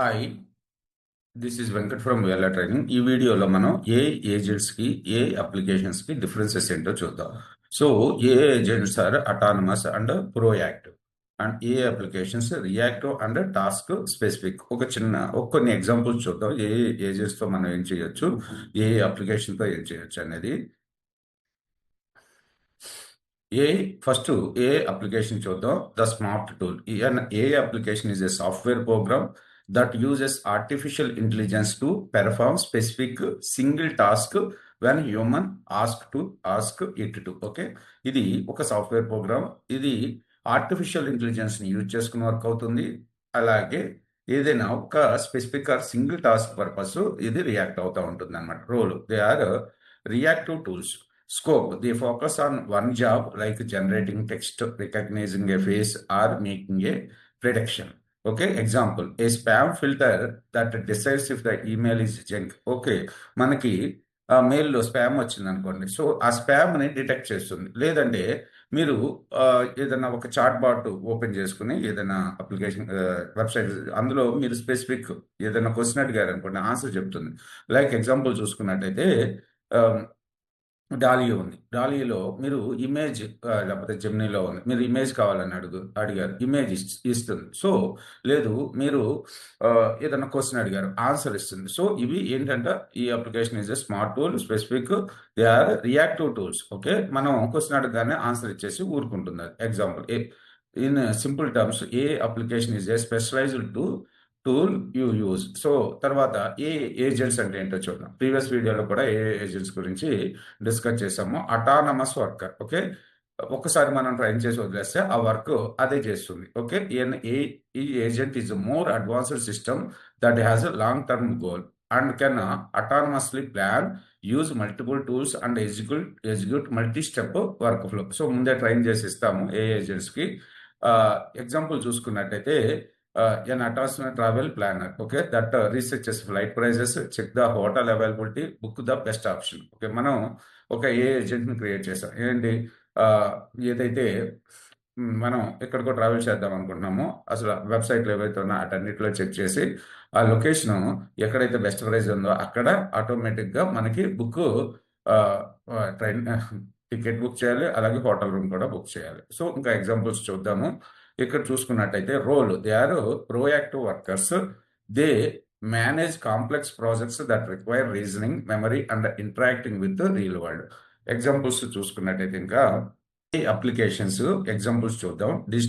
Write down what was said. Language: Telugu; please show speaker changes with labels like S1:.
S1: Hi, this is Venkat from వేలా ట్రైనింగ్. ఈ వీడియోలో మనం ఏ ఏజెంట్స్కి ఏ అప్లికేషన్స్కి డిఫరెన్సెస్ ఏంటో చూద్దాం. So AI agents are autonomous and proactive and AI applications reactive and task specific. కొన్ని ఎగ్జాంపుల్స్ చూద్దాం. ఏ ఏజెంట్స్తో మనం ఏం చేయొచ్చు, ఏ అప్లికేషన్తో ఏం చేయొచ్చు అనేది. ఏ ఫస్ట్ ఏ అప్లికేషన్ చూద్దాం. The smart tool. AI application is a software program that uses artificial intelligence to perform specific single task when human ask it to. Okay, ఇది ఒక సాఫ్ట్వేర్ ప్రోగ్రామ్. ఇది ఆర్టిఫిషియల్ ఇంటెలిజెన్స్ ని యూజ్ చేసుకుని వర్క్ అవుతుంది. అలాగే ఏదైనా ఒక specific or single task purpose ఇది రియాక్ట్ అవుతూ ఉంటుంది అనమాట. Role they are reactive tools. Scope: they focus on one job like generating text, recognizing a face, or making a prediction. Okay, example: a spam filter that decides if the email is junk. Okay, మనకి మెయిల్లో స్పామ్ వచ్చింది అనుకోండి, సో ఆ స్పామ్ని డిటెక్ట్ చేస్తుంది. లేదంటే మీరు ఏదైనా ఒక చాట్ బాట్ ఓపెన్ చేసుకుని ఏదైనా అప్లికేషన్ వెబ్సైట్, అందులో మీరు స్పెసిఫిక్ ఏదైనా క్వశ్చన్ అడిగారు అనుకోండి, ఆన్సర్ చెప్తుంది. లైక్ ఎగ్జాంపుల్ చూసుకున్నట్టయితే డాలియో ఉంది. డాలియోలో మీరు ఇమేజ్ లేకపోతే జెమినీలో ఉంది, మీరు ఇమేజ్ కావాలని అడిగారు, ఇమేజ్ ఇస్తుంది. సో లేదు, మీరు ఏదైనా క్వశ్చన్ అడిగారు, ఆన్సర్ ఇస్తుంది. సో ఇవి ఏంటంటే ఈ application is a smart tool, specific, they are reactive tools. Okay, మనం క్వశ్చన్ అడగగానే ఆన్సర్ ఇచ్చేసి ఊరుకుంటుంది. Example, in simple terms, a application is a specialized tool you use. So తర్వాత ఏ ఏజెంట్స్ అంటే ఏంటో చూద్దాం. ప్రీవియస్ వీడియోలో కూడా ఏ ఏజెంట్స్ గురించి డిస్కస్ చేసాము. Autonomous worker. ఓకే, ఒకసారి మనం ట్రైన్ చేసి వదిలేస్తే ఆ వర్క్ అదే చేస్తుంది. ఓకే, ఈ agent is more advanced system that has a long term goal and can autonomously plan, use multiple tools and execute multi step work flow. So ముందే ట్రైన్ చేసి ఇస్తాము ఏ ఏజెంట్స్కి. ఎగ్జాంపుల్ చూసుకున్నట్టయితే an autonomous travel planner, okay, that researches flight prices, check the hotel availability, book the best option. Okay, మనం ఒక ఏ ఏజెంట్ని క్రియేట్ చేసాం. ఏంటి, ఏదైతే మనం ఎక్కడికో ట్రావెల్ చేద్దాం అనుకుంటున్నామో, అసలు వెబ్సైట్లో ఏవైతే ఉన్నాయో అటన్నిటిలో చెక్ చేసి ఆ లొకేషన్ ఎక్కడైతే బెస్ట్ ప్రైస్ ఉందో అక్కడ ఆటోమేటిక్గా మనకి ట్రైన్ టికెట్ బుక్ చేయాలి, అలాగే హోటల్ రూమ్ కూడా బుక్ చేయాలి. సో ఇంకా ఎగ్జాంపుల్స్ చూద్దాము. ఇక్కడ చూసుకున్నట్టయితే role, they are proactive workers. They manage complex projects that require reasoning, memory and interacting with real world. Examples చూసుకున్నట్టయితే ఇంకా అప్లికేషన్స్ ఎగ్జాంపుల్స్ చూద్దాం. డిజిటల్